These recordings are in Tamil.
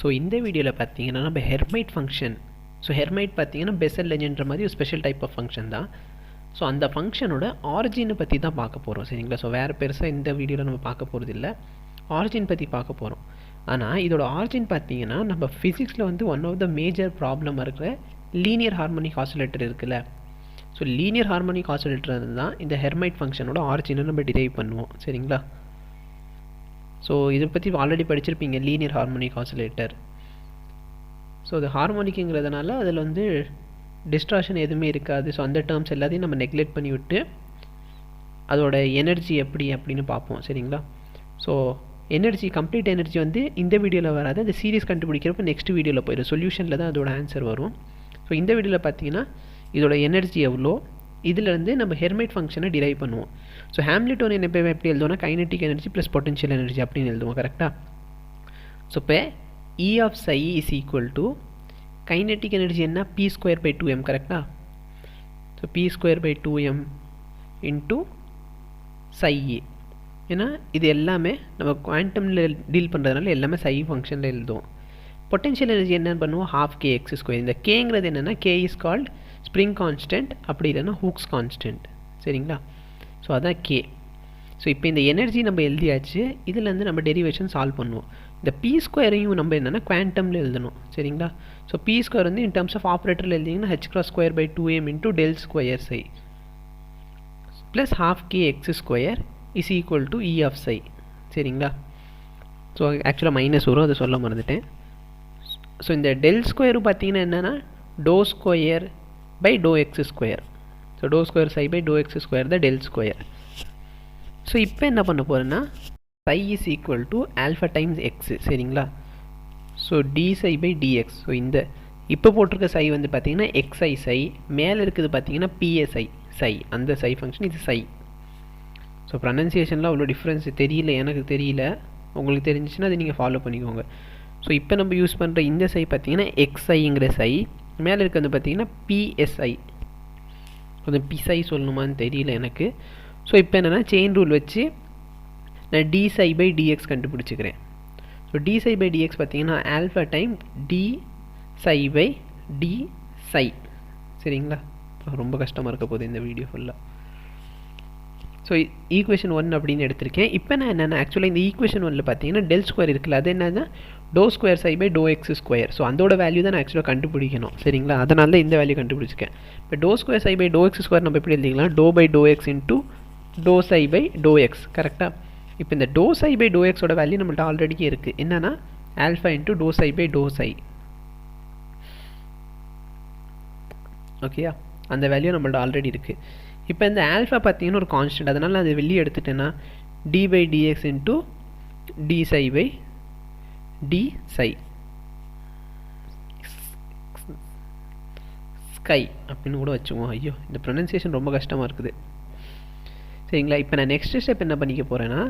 ஸோ இந்த வீடியோவில் பார்த்தீங்கன்னா நம்ம ஹெர்மைட் ஃபங்க்ஷன். ஸோ ஹெர்மைட் பார்த்தீங்கன்னா பெசல் லெஜெண்ட்ற மாதிரி ஒரு ஸ்பெஷல் டைப் ஆஃப் ஃபங்க்ஷன் தான். ஸோ அந்த ஃபங்க்ஷனோட ஆரிஜினை பற்றி தான் பார்க்க போகிறோம், சரிங்களா. ஸோ வேறு பெருசாக இந்த வீடியோவில் நம்ம பார்க்க போகிறது இல்லை, ஆரிஜின் பற்றி பார்க்க போகிறோம். ஆனால் இதோட ஆரிஜின் பார்த்தீங்கன்னா நம்ம ஃபிசிக்ஸில் வந்து ஒன் ஆஃப் த மேஜர் ப்ராப்ளமாக இருக்கிற லீனியர் ஹார்மோனிக் ஆசிலேட்டர் இருக்குல்ல. ஸோ லீனியர் ஹார்மோனிக் ஆசிலேட்டர் தான் இந்த ஹெர்மைட் ஃபங்க்ஷனோட ஆரிஜினை நம்ம டிரைவ் பண்ணுவோம், சரிங்களா. ஸோ இதை பற்றி ஆல்ரெடி படிச்சிருப்பீங்க, லீனியர் ஹார்மோனிக் ஆசிலேட்டர். ஸோ அது ஹார்மோனிக்குங்கிறதுனால அதில் வந்து டிஸ்ட்ராக்ஷன் எதுவுமே இருக்காது. ஸோ அந்த டேர்ம்ஸ் எல்லாத்தையும் நம்ம நெக்லெக்ட் பண்ணி விட்டு அதோட எனர்ஜி எப்படி அப்படின்னு பார்ப்போம், சரிங்களா. ஸோ எனர்ஜி, கம்ப்ளீட் எனர்ஜி வந்து இந்த வீடியோவில் வராது, அந்த சீரிஸ் கண்டுபிடிக்கிறப்ப நெக்ஸ்ட் வீடியோவில் போயிடும், சொல்யூஷனில் தான் அதோட ஆன்சர் வரும். ஸோ இந்த வீடியோவில் பார்த்தீங்கன்னா இதோட எனர்ஜி எவ்வளோ, இதிலேருந்து நம்ம ஹெர்மைட் ஃபங்க்ஷனை டிரைவ் பண்ணுவோம். ஸோ ஹாமில்டோனியன் எப்போ எப்படி எழுதுவோம்னா kinetic energy plus potential energy அப்படின்னு எழுதுவோம், கரெக்டாக. ஸோ இப்போ E of psi is equal to kinetic energy என்ன, p²/2m, கரெக்டாக. So p²/2m into psi e. ஏன்னா இது எல்லாமே நம்ம குவாண்டமில் டீல் பண்ணுறதுனால எல்லாமே psi ஃபங்க்ஷனில் எழுதுவோம். பொட்டன்ஷியல் எனர்ஜி என்னென்னு பண்ணுவோம், ½kx². இந்த கேங்கிறது என்னென்னா k is called spring constant, அப்படி இல்லைன்னா ஹூக்ஸ் கான்ஸ்டன்ட், சரிங்களா. ஸோ அதான் k. ஸோ இப்போ இந்த எனர்ஜி நம்ம எழுதியாச்சு, இதுலேருந்து நம்ம டெரிவேஷன் சால்வ் பண்ணுவோம். இந்த p²ஐயும் நம்ம என்னென்னா குவாண்டமில் எழுதணும், சரிங்களா. ஸோ p² வந்து இன் டர்ம்ஸ் ஆஃப் ஆப்ரேட்டரில் எழுதிங்கன்னா h²/2m into ∇² psi plus ½ is equal to E of psi, சரிங்களா. ஸோ ஆக்சுவலாக மைனஸ் வரும், அதை சொல்ல மறந்துட்டேன். ஸோ இந்த ∇² பார்த்தீங்கன்னா என்னென்னா ∂² ஸோ ∂² psi ∂x² தான் ∇². ஸோ இப்போ என்ன பண்ண போகிறேன்னா psi is equal to alpha times x, சரிங்களா. So d∅/dx. ஸோ இந்த இப்போ போட்டிருக்க psi வந்து பார்த்தீங்கன்னா xi psi, மேலே இருக்குது பார்த்தீங்கன்னா psi psi, அந்த psi ஃபங்க்ஷன் இது psi. ஸோ ப்ரொனன்சியேஷனில் அவ்வளோ டிஃப்ரென்ஸ் தெரியல, எனக்கு தெரியல, உங்களுக்கு தெரிஞ்சிச்சுன்னா அது நீங்கள் ஃபாலோ பண்ணிக்கோங்க. ஸோ இப்போ நம்ம யூஸ் பண்ணுற இந்த psi பார்த்தீங்கன்னா xiங்கிற psi, மேலே இருக்கிறது பார்த்தீங்கன்னா psi. கொஞ்சம் psi சொல்லணுமான்னு தெரியல எனக்கு. ஸோ இப்போ என்னென்னா செயின் ரூல் வச்சு நான் d∅/dx கண்டுபிடிச்சிக்கிறேன். ஸோ d∅/dx பார்த்தீங்கன்னா ஆல்ஃபா டைம் d∅/d psi, சரிங்களா. ரொம்ப கஷ்டமாக இருக்க போகுது இந்த வீடியோ ஃபுல்லாக. ஸோ ஈக்குவேஷன் 1 அப்படின்னு எடுத்திருக்கேன். இப்போ நான் என்னென்ன ஆக்சுவலாக இந்த ஈக்குவேஷன் 1ல் பார்த்தீங்கன்னா ∇² இருக்குல்ல, அது என்னன்னா ∂² psi ∂x². ஸோ அதோட வேல்யூ தான் நான் ஆக்சுவலாக கண்டுபிடிக்கணும், சரிங்களா. அதனால தான் இந்த வேல்யூ கண்டுபிடிச்சிருக்கேன். இப்போ ∂² psi ∂x² நம்ம எப்படி எழுதிக்கலாம், ∂/∂x இன்ட்டு ∂ψ/∂x, கரெக்டாக. இப்போ இந்த ∂ψ/∂xோட வேல்யூ நம்மள்ட்ட ஆல்ரெடி இருக்குது, என்னென்னா ஆல்ஃபா இன்ட்டு ∂ψ/∂ψ, ஓகேயா. அந்த வேல்யூ நம்மள்ட்ட ஆல்ரெடி இருக்குது. இப்போ இந்த ஆல்ஃபா பார்த்தீங்கன்னா ஒரு கான்ஸ்டன்ட், அதனால் அது வெளியே எடுத்துட்டேன்னா d/dx into d∅/d psi sky அப்படின்னு கூட வச்சுக்குவோம். ஐயோ, இந்த ப்ரொனன்சியேஷன் ரொம்ப கஷ்டமாக இருக்குது, சரிங்களா. இப்போ நான் நெக்ஸ்ட் ஸ்டெப் என்ன பண்ணிக்க போகிறேன்னா,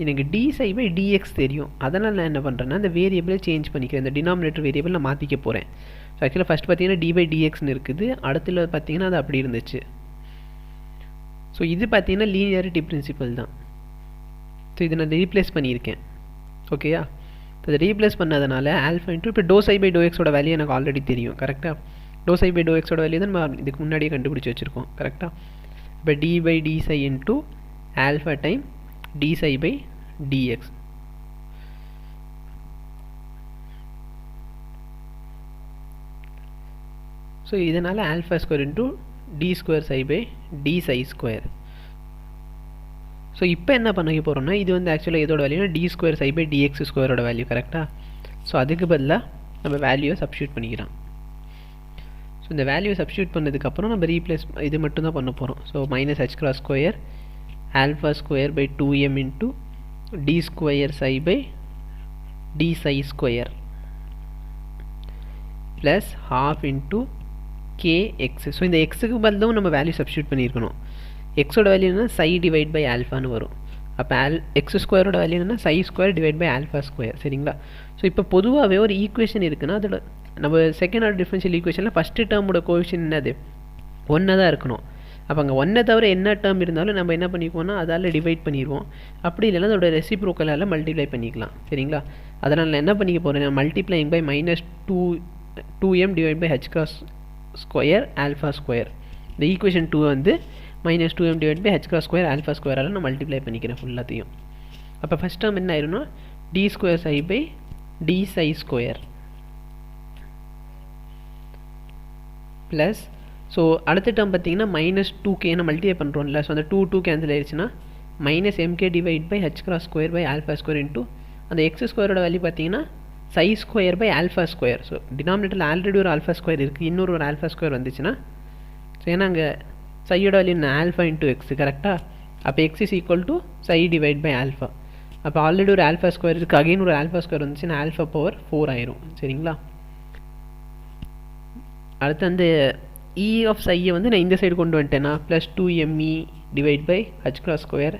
எனக்கு d∅/dx தெரியும், அதனால் நான் என்ன பண்ணுறேன்னா இந்த வேரியபிளை சேஞ்ச் பண்ணிக்கிறேன், இந்த டினாமினேட்டர் வேரியபிள் நான் மாற்றிக்க போகிறேன். ஸோ ஆக்சுவலாக ஃபஸ்ட் பார்த்தீங்கன்னா d/dxன்னு இருக்குது, அடுத்துல பார்த்தீங்கன்னா அது அப்படி இருந்துச்சு. ஸோ இது பார்த்தீங்கன்னா லீனியாரிட்டி பிரின்சிபல் தான். ஸோ இதை நான் ரீப்ளேஸ் பண்ணியிருக்கேன், ஓகேயா. இப்போ இதை ரீப்ளேஸ் பண்ணதுனால ஆல்ஃபா இன்ட்டு இப்போ ∂ψ/∂xோட வேல்யூ எனக்கு ஆல்ரெடி தெரியும், கரெக்டாக. ∂ψ/∂xோட வேல்யூ தான் நம்ம இதுக்கு முன்னாடியே கண்டுபிடிச்சி வச்சுருக்கோம், கரெக்டாக. இப்போ d/d psi into alpha time d∅/dx. So இதனால் ஆல்ஃபா² into d² psi/d psi². So இப்போ என்ன பண்ணிக்க போகிறோம்னா இது வந்து ஆக்சுவலாக இதோட வேல்யூனா d² psi/dx² வேல்யூ, கரெக்டாக. ஸோ அதுக்கு பதிலாக நம்ம வேல்யூவை சப்ஸ்டியூட் பண்ணிக்கிறோம். ஸோ இந்த வேல்யூவை சப்ஸ்டியூட் பண்ணதுக்கப்புறம் நம்ம ரீப்ளேஸ் இது மட்டும் தான் பண்ண போகிறோம். So -2 α²/2m into d² psi/d psi² plus ½ into kx. So இந்த எக்ஸுக்கு பதிலும் நம்ம வேல்யூ சப்ஸ்டியூட் பண்ணியிருக்கணும். எக்ஸோட வேல்யூ என்னன்னா psi/α வரும். அப்போ x² வேல்யூ என்னன்னா psi²/α², சரிங்களா. ஸோ இப்போ பொதுவாகவே ஒரு ஈக்குவேஷன் இருக்குன்னா அதோட நம்ம செகண்ட் ஆர்டர் டிஃபரன்ஷியல் ஈக்குவேஷனில் ஃபஸ்ட்டு டேர்மோட கோஎஃபிஷியன்ட் என்னது, 1 தான் இருக்கணும். அப்போ அங்கே ஒன்றை தவிர என்ன டேர்ம் இருந்தாலும் நம்ம என்ன பண்ணிக்குவோம்னா அதால் டிவைட் பண்ணிடுவோம். அப்படி இல்லைன்னா அதோட ரெசிப்ரோக்கலால் மல்டிப்ளை பண்ணிக்கலாம். சரிங்களா? அதனால் நான் என்ன பண்ணிக்க போகிறேன், multiplying by -2m divide by h cross square alpha square. இந்த ஈக்குவேஷன் 2 வந்து -2m divide by h cross square alpha ஸ்கொயரால் நான் மல்டிப்ளை பண்ணிக்கிறேன் ஃபுல்லாத்தையும். அப்போ ஃபஸ்ட் டேர்ம் என்ன ஆயிரும்னா d square psi by d psi square plus, so அடுத்த டேர்ம் பார்த்தீங்கன்னா -2k மல்டிப்ளை பண்ணுறோம்ல, ஸோ அந்த 2 கேன்சல் ஆயிடுச்சுன்னா -mk divide by h cross square by alpha square into அந்த எக்ஸ் ஸ்கொயரோட வேல்யூ பார்த்தீங்கன்னா psi square by alpha square. So டினாமினேட்டரில் ஆல்ரெடி ஒரு ஆல்ஃபா ஸ்கொயர் இருக்குது, இன்னொரு ஒரு ஆல்ஃபா ஸ்கொயர் வந்துச்சுன்னா, ஸோ ஏன்னா அங்கே சையோட வேல்யூ ஆல்ஃபா இன்ட்டு எக்ஸ் கரெக்டாக. அப்போ X is equal to psi divide by alpha. அப்போ ஆல்ரெடி ஒரு ஆல்ஃபா ஸ்கொயர் இருக்குது, அகைன் ஒரு ஆல்ஃபா ஸ்கொயர் வந்துச்சுன்னா ஆல்ஃபா பவர் 4 ஆயிரும். சரிங்களா? அடுத்து அந்த e ஆஃப் psiயை வந்து நான் இந்த சைடு கொண்டு வந்துட்டேன்னா +2me divide by h cross square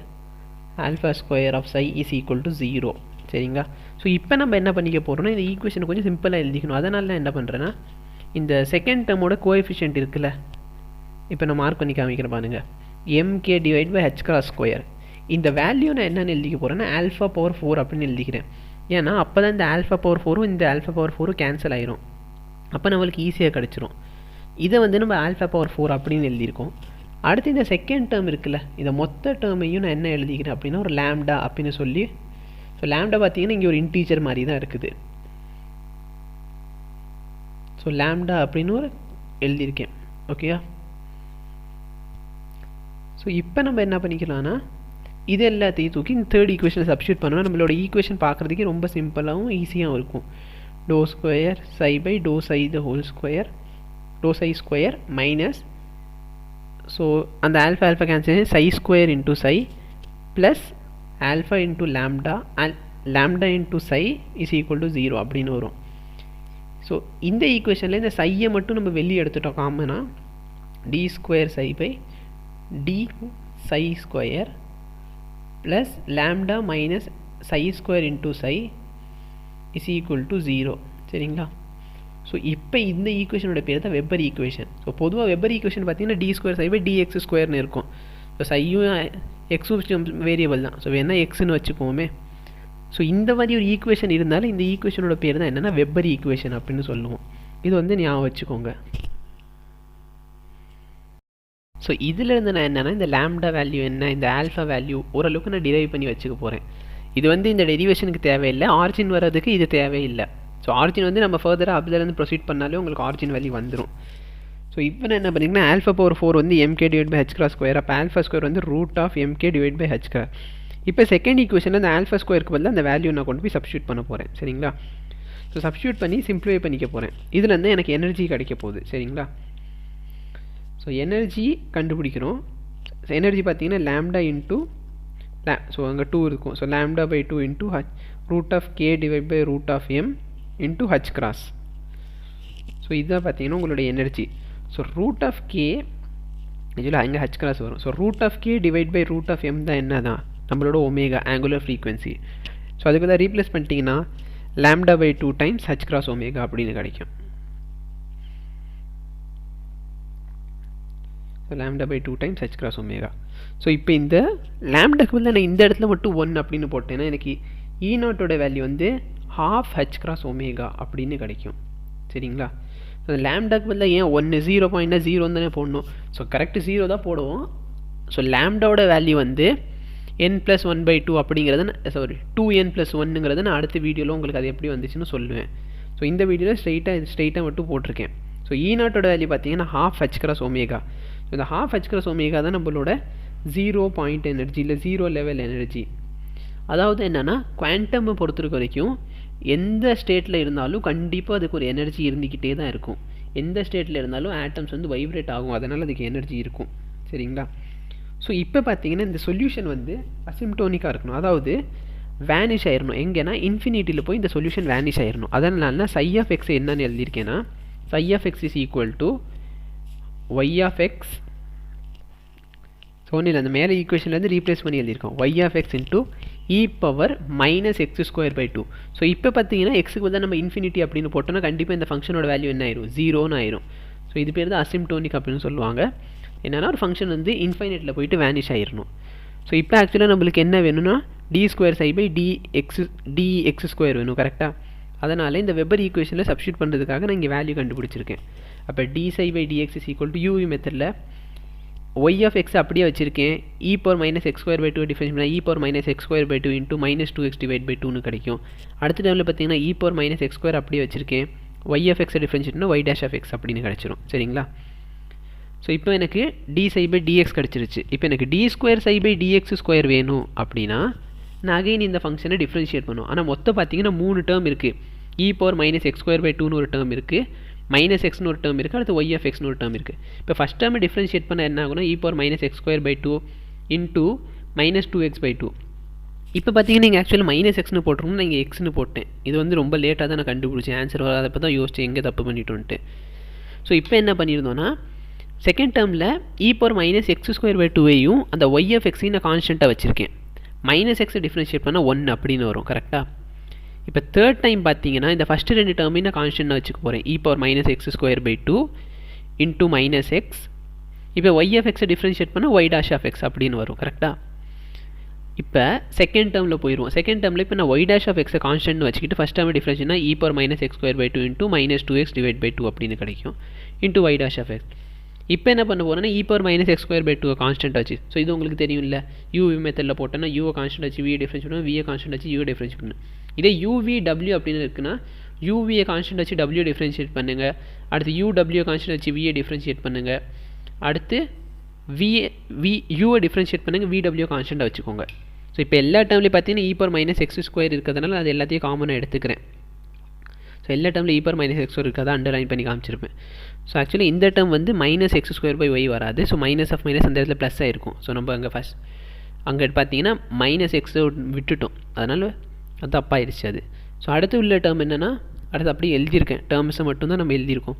alpha square of psi is equal to 0. சரிங்களா? ஸோ இப்போ நம்ம என்ன பண்ணிக்க போகிறோம்னா இந்த ஈக்குவேஷனை கொஞ்சம் சிம்பிளாக எழுதிக்கணும். அதனால் நான் என்ன பண்ணுறேன்னா இந்த செகண்ட் டேர்மோட கோஎஃபிஷியன்ட் இருக்குல்ல, இப்போ நான் மார்க் பண்ணி காமிக்கிறேன் பாருங்க, mk divide by h cross square. இந்த வேல்யூ நான் என்னென்னு எழுதிக்க போகிறேன்னா ஆல்ஃபா பவர் 4 அப்படின்னு எழுதிக்கிறேன். ஏன்னா அப்போ தான் இந்த ஆல்ஃபா பவர் 4ம் இந்த ஆல்ஃபா பவர் 4ம் கேன்சல் ஆயிரும். அப்போ நம்மளுக்கு ஈஸியாக கிடச்சிரும். இதை வந்து நம்ம ஆல்ஃபா பவர் 4 அப்படின்னு எழுதியிருக்கோம். அடுத்து இந்த செகண்ட் டேர்ம் இருக்குல்ல, இந்த மொத்த டேர்மையும் நான் என்ன எழுதிக்கிறேன் அப்படின்னா ஒரு லேம்டா அப்படின்னு சொல்லி, ஸோ லேம்டா பார்த்தீங்கன்னா இங்கே ஒரு இன்டீஜர் மாதிரி தான் இருக்குது. ஸோ லேம்டா அப்படின்னு ஒரு எழுதியிருக்கேன். ஓகேயா? ஸோ இப்போ நம்ம என்ன பண்ணிக்கலாம்னா இது எல்லாத்தையும் தூக்கி இந்த தேர்ட் ஈக்குவேஷனை சப்ஸ்டியூட் பண்ணோம்னா நம்மளோட ஈக்குவேஷன் பார்க்குறதுக்கே ரொம்ப சிம்பிளாகவும் ஈஸியாகவும் இருக்கும். Doe square psi by doe psi the whole square doe psi square minus, so அந்த alpha cancel psi square into psi plus alpha into lambda into psi is equal to 0 அப்படின்னு வரும். ஸோ இந்த ஈக்குவேஷனில் இந்த psiயை மட்டும் நம்ம வெளியே எடுத்துட்டோம் காமனா, d square psi by d psi square plus lambda minus psi square into psi is equal to 0. சரிங்களா? ஸோ இப்போ இந்த ஈக்குவேஷனோட பேர் தான் வெப்பர் ஈக்குவேஷன். ஸோ பொதுவாக வெப்பர் ஈக்குவேஷன் பார்த்தீங்கன்னா d square psi by dx ஸ்கொயர்னு இருக்கும். ஸோ சையும் எக்ஸும் வேரியபிள் தான், ஸோ வேணால் எக்ஸ்ன்னு வச்சுக்கோமே. ஸோ இந்த மாதிரி ஒரு ஈக்குவேஷன் இருந்தாலும் இந்த ஈக்குவேஷனோட பேர் தான் என்னென்னா வெப்பர் ஈக்குவேஷன் அப்படின்னு சொல்லுவோம். இது வந்து ஞாபகம் வச்சுக்கோங்க. ஸோ இதிலேருந்து நான் என்னென்னா இந்த லேம்டா வேல்யூ என்ன, இந்த ஆல்ஃபா வேல்யூ ஓரளவுக்கு நான் டிரைவ் பண்ணி வச்சுக்க போகிறேன். இது வந்து இந்த டெரிவேஷனுக்கு தேவையில்லை, ஆரிஜின் வர்றதுக்கு இது தேவையில்லை. ஸோ ஆரிஜின் வந்து நம்ம ஃபர்தராக அதிலேருந்து ப்ரொசீட் பண்ணாலே உங்களுக்கு ஆரிஜின் வேல்யூ வந்துடும். ஸோ இப்போ நான் என்ன பண்ணிங்கன்னா ஆல்ஃபா பவர் 4 வந்து mk divide by h cross square, அப்போ ஆல்ஃபா ஸ்கொயர் வந்து root of mk divide by h cross. இப்போ செகண்ட் ஈக்குவேஷனில் அந்த ஆல்ஃபா ஸ்கொயருக்கு பதிலாக அந்த வேல்யூ நான் கொண்டு போய் சப்ஸ்டியூட் பண்ண போகிறேன். சரிங்களா? ஸோ சப்ஸ்டியூட் பண்ணி சிம்பிளிஃபை பண்ணிக்க போகிறேன். இதுலேருந்து எனக்கு எனர்ஜி கிடைக்க போகுது. சரிங்களா? ஸோ எனர்ஜி கண்டுபிடிக்கிறோம். எனர்ஜி பார்த்தீங்கன்னா லேம்டா இன்ட்டு ஸோ அங்கே 2 இருக்கும். So lambda by 2 into root of k divide by root of m into h cross. So இதுதான் பார்த்தீங்கன்னா உங்களுடைய energy. So root of k இதில் அங்கே h cross வரும். So root of k divide by root of m தான் என்ன தான் நம்மளோட ஒமேகா ஆங்குலர் ஃப்ரீக்வன்சி. ஸோ அதுக்கு தான் ரீப்ளேஸ் பண்ணிட்டீங்கன்னா lambda by 2 times h cross omega அப்படின்னு கிடைக்கும். So lambda by 2 times h cross omega. So இப்போ இந்த லேம்டாக்கு வந்து நான் இந்த இடத்துல மட்டும் 1 அப்படின்னு போட்டேன்னா எனக்கு ஈநாட்டோட வேல்யூ வந்து ½ h cross ஒமேகா அப்படின்னு கிடைக்கும். சரிங்களா? ஸோ லேம்டாக்கு பதில் ஏன் 1 0.0 தானே போடணும். ஸோ கரெக்டு 0 தான் போடுவோம். ஸோ லேம்டாவோட வேல்யூ வந்து n+1/2 அப்படிங்கிறத, சாரி 2n+1ங்கிறத நான் அடுத்த வீடியோவில் உங்களுக்கு அது எப்படி வந்துச்சுன்னு சொல்லுவேன். ஸோ இந்த வீடியோவில் ஸ்ட்ரெயிட்டாக மட்டும் போட்டிருக்கேன். ஸோ ஈநாட்டோட வேல்யூ பார்த்தீங்கன்னா ½ h cross ஒமேகா. ஸோ இந்த ½ h cross ஒமேகா தான் நம்மளோட 0 பாயிண்ட் எனர்ஜி இல்லை 0 லெவல் எனர்ஜி. அதாவது என்னென்னா குவாண்டமை பொறுத்திருக்க வரைக்கும் எந்த ஸ்டேட்டில் இருந்தாலும் கண்டிப்பாக அதுக்கு ஒரு எனர்ஜி இருந்துக்கிட்டே தான் இருக்கும். எந்த ஸ்டேட்டில் இருந்தாலும் ஆட்டம்ஸ் வந்து வைப்ரேட் ஆகும், அதனால் அதுக்கு எனர்ஜி இருக்கும். சரிங்களா? ஸோ இப்போ பார்த்தீங்கன்னா இந்த சொல்யூஷன் வந்து அசிம்டோனிக்காக இருக்கணும், அதாவது வேனிஷ் ஆயிடணும். எங்கன்னா இன்ஃபினிட்டியில் போய் இந்த சொல்யூஷன் வேனிஷ் ஆயிடணும். அதனால் நான் psi of x என்னன்னு எழுதியிருக்கேன்னா psi of x is equal to y of x. So ஒன்றும் இல்லை, அந்த மேலே ஈக்குவேஷன்லேருந்து ரீப்ளேஸ் பண்ணி எழுதியிருக்கோம் y of x into e power -x²/2. So இப்போ பார்த்தீங்கன்னா எக்ஸுக்கு வந்து நம்ம இன்ஃபினிட்டி அப்படின்னு போட்டோம்னா கண்டிப்பாக இந்த ஃபங்க்ஷனோட வேல்யூ என்ன ஆயிரும், 0ன்னு ஆயிரும். ஸோ இது பேர் தான் அசிம்டோனிக் அப்படின்னு சொல்லுவாங்க. என்னென்னா ஒரு ஃபங்க்ஷன் வந்து இன்ஃபைனைட்டில் போயிட்டு வேனிஷ் ஆகிடணும். ஸோ இப்போ ஆக்சுவலாக நம்மளுக்கு என்ன வேணும்னா dx ஸ்கொயர் வேணும் கரெக்டாக. அதனால் இந்த வெப்பர் ஈக்குவேஷனில் சப்ஸ்டியூட் பண்ணுறதுக்காக நான் இங்கே வேல்யூ கண்டுபிடிச்சிருக்கேன். அப்போ dψ/dx is equal to uv மெத்தடில் y of x அப்படியே வச்சுருக்கேன். e power minus x square by 2 difference பண்ணால் e power minus x square by 2 into minus 2x divide by 2னு கிடைக்கும். அடுத்த டைமில் பார்த்தீங்கன்னா e power minus x square அப்படியே வச்சுருக்கேன். y of x டிஃபரன்ஷியேட்னா y dash of x அப்படின்னு கிடச்சிரும். சரிங்களா? ஸோ இப்போ எனக்கு dψ/dx கிடச்சிருச்சு. இப்போ எனக்கு d2ψ/dx ஸ்கொயர் வேணும் அப்படின்னா நான் அகைன் இந்த ஃபங்க்ஷனை டிஃப்ரென்ஷியேட் பண்ணும். ஆனால் மொத்தம் பார்த்தீங்கன்னா 3 டேர்ம் இருக்குது. e power minus x square by 2னு ஒரு டேர்ம் இருக்குது, மைனஸ் எக்ஸ்னு ஒரு டேர்ம் இருக்குது, அடுத்து y of xனு ஒரு டேர்ம் இருக்குது. இப்போ ஃபஸ்ட் டேர்மை டிஃப்ரென்ஷியேட் பண்ண என்ன ஆகுனா e power minus x square by 2 into minus 2x by 2. இப்போ பார்த்தீங்கன்னா நீங்கள் ஆக்சுவலாக மைனஸ் எக்ஸ்னு போட்டிருக்கணும், நான் இங்கே எக்ஸ்னு போட்டேன். இது வந்து ரொம்ப லேட்டாக தான் நான் கண்டுபிடிச்சேன், ஆன்சர் வராதப்போ தான் யோசிச்சு எங்கே தப்பு பண்ணிட்டோன்ட்டு. ஸோ இப்போ என்ன பண்ணியிருந்தோன்னா செகண்ட் டேர்மில் e power minus x square by 2ஐயும் அந்த y of xையும் நான் கான்ஸ்டண்ட்டாக வச்சுருக்கேன். மைனஸ் எக்ஸை டிஃப்ரென்ஷியேட் பண்ணால் 1 அப்படின்னு வரும் கரெக்டாக. இப்போ தேர்ட் டைம் பார்த்தீங்கன்னா இந்த ஃபஸ்ட்டு 2 டேர்மையும் நான் கான்ஸ்டண்ட்டாக வச்சுக்க போகிறேன். e power minus x square by 2 into minus x. இப்போ y of xை டிஃப்ரென்ஷியேட் பண்ணால் y dash of x அப்படின்னு வரும் கரெக்டாக. இப்போ செகண்ட் டேர்மில் போயிடுவோம். செகண்ட் டேர்மில் இப்போ நான் y dash of xை கான்ஸ்டன்ட்னு வச்சுக்கிட்டு ஃபஸ்ட் டேர்ம் டிஃப்ரென்ஷியேட்னா e power minus x square by 2 into minus 2x divide by 2 அப்படின்னு கிடைக்கும் into y dash of x. இப்போ என்ன பண்ண போகிறேன்னா e power minus x square by 2 constant வச்சு, ஸோ இது உங்களுக்கு தெரியும் இல்லை, uv மெத்தடில் போட்டோன்னா u கான்ஸ்டன்ட் வச்சு v டிஃப்ரென்ஸ் பண்ணணும், v கான்ஸ்டன்ட் வச்சு u டிஃப்ரென்ஸ் பண்ணணும். இதே uv/w அப்படின்னு இருக்குன்னா uv கான்ஸ்டன்ட் வச்சு w டிஃப்ரென்ஷியேட் பண்ணுங்கள், அடுத்து uw கான்ஸ்டன்ட் வச்சு v டிஃப்ரென்ஷியேட் பண்ணுங்கள், அடுத்து u டிஃப்ரென்ஷியேட் பண்ணுங்கள், vw கான்ஸ்டன்ட்டாக வச்சுக்கோங்க. ஸோ இப்போ எல்லா டேர்ம்லேயும் பார்த்தீங்கன்னா e power minus x square இருக்கிறதுனால அது எல்லாத்தையும் காமனாக எடுத்துக்கிறேன். ஸோ எல்லா டேர்மில் e power minus x square இருக்காது, அண்டர்லைன் பண்ணி காமிச்சிருப்பேன். ஸோ ஆக்சுவலி இந்த டேர்ம் வந்து minus X square by Y வராது. ஸோ மைனஸ் ஆஃப் மைனஸ் அந்த இடத்துல ப்ளஸ் ஆகிருக்கும். ஸோ நம்ம அங்கே பார்த்தீங்கன்னா மைனஸ் எக்ஸை விட்டுட்டோம், அதனால் அது தப்பாகிடுச்சு அது. ஸோ அடுத்து உள்ள டேர்ம் என்னென்னா அடுத்து அப்படியே எழுதியிருக்கேன், டேர்ம்ஸை மட்டும்தான் நம்ம எழுதியிருக்கோம்.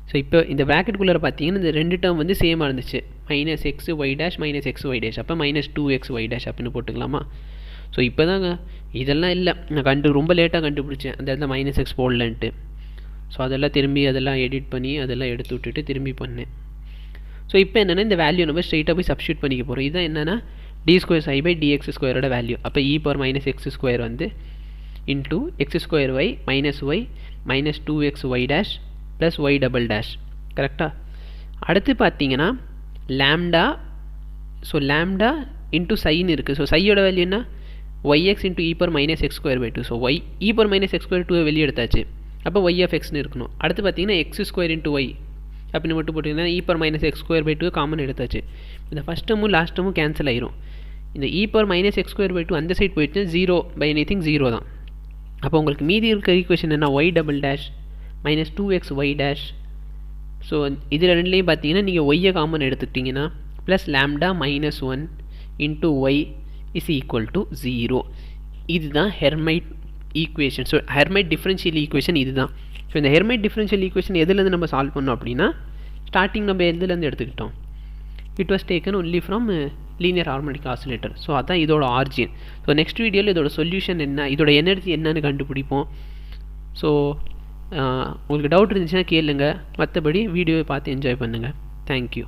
ஸோ இப்போ இந்த ப்ராக்கெட்டுக்குள்ளே பார்த்தீங்கன்னா இந்த 2 டேர்ம் வந்து சேமாக இருந்துச்சு, minus X Y dash minus X Y dash, அப்போ மைனஸ் 2x y டேஷ் அப்படின்னு போட்டுக்கலாமா. ஸோ இப்போ தாங்க இதெல்லாம் இல்லை, நான் ரொம்ப லேட்டாக கண்டுபிடிச்சேன் அந்த இடத்துல மைனஸ் எக்ஸ் போடலன்ட்டு. ஸோ அதெல்லாம் திரும்பி அதெல்லாம் எடிட் பண்ணி அதெல்லாம் எடுத்து விட்டுட்டு திரும்பி பண்ணேன். ஸோ இப்போ என்னென்னா இந்த வேல்யூ நம்ம ஸ்ட்ரெயிட்டாக போய் சப்ஸ்டியூட் பண்ணிக்க போகிறோம். இதுதான் என்னென்னா d2ψ/dx ஸ்கொயரோட வேல்யூ. அப்போ e power minus x square வந்து இன்ட்டு x ஸ்கொயர் y minus y minus 2x y dash plus y double dash கரெக்டாக. அடுத்து பார்த்தீங்கன்னா லேம்டா, ஸோ லேம்டா இன்ட்டு சைன்னு இருக்குது. ஸோ சையோட வேல்யூ என்ன yx into e power minus x square by 2. So e power minus x square 2 வெளியே எடுத்தாச்சு, அப்போ y of xன்னு இருக்கணும். அடுத்து பார்த்தீங்கன்னா x ஸ்கொயர் இன்ட்டு y அப்படின்னு மட்டும் போட்டிங்கன்னா e power minus x square by 2 common எடுத்தாச்சு. இந்த ஃபஸ்ட் டேர்மும் லாஸ்ட் டேர்மும் கேன்சல் ஆயிரும். இந்த e power minus x square by 2 அந்த சைட் போயிடுச்சுன்னா 0 by anything 0 தான். அப்போ உங்களுக்கு மீதி இருக்க ஈக்குவேஷன் என்ன y double dash minus 2x y dash. So இதில் ரெண்டுலேயும் பார்த்தீங்கன்னா நீங்கள் ஒய்யை காமன் எடுத்துக்கிட்டிங்கன்னா plus lambda minus 1 into Y is equal to 0. இதுதான் Hermite equation. So Hermite differential equation இதுதான். ஸோ இந்த ஹெர்மைட் டிஃபரன்ஷியல் ஈக்குவேஷன் எதுலேருந்து நம்ம சால்வ் பண்ணோம் அப்படின்னா ஸ்டார்டிங் நம்ம எதுலேருந்து எடுத்துக்கிட்டோம், it was taken only from linear harmonic oscillator. So அதான் இதோட ஆர்ஜின். ஸோ நெக்ஸ்ட் வீடியோவில் இதோட சொல்யூஷன் என்ன, இதோட எனர்ஜி என்னன்னு கண்டுபிடிப்போம். ஸோ உங்களுக்கு டவுட் இருந்துச்சுன்னா கேளுங்க, மற்றபடி வீடியோவை பார்த்து என்ஜாய் பண்ணுங்கள். தேங்க்யூ.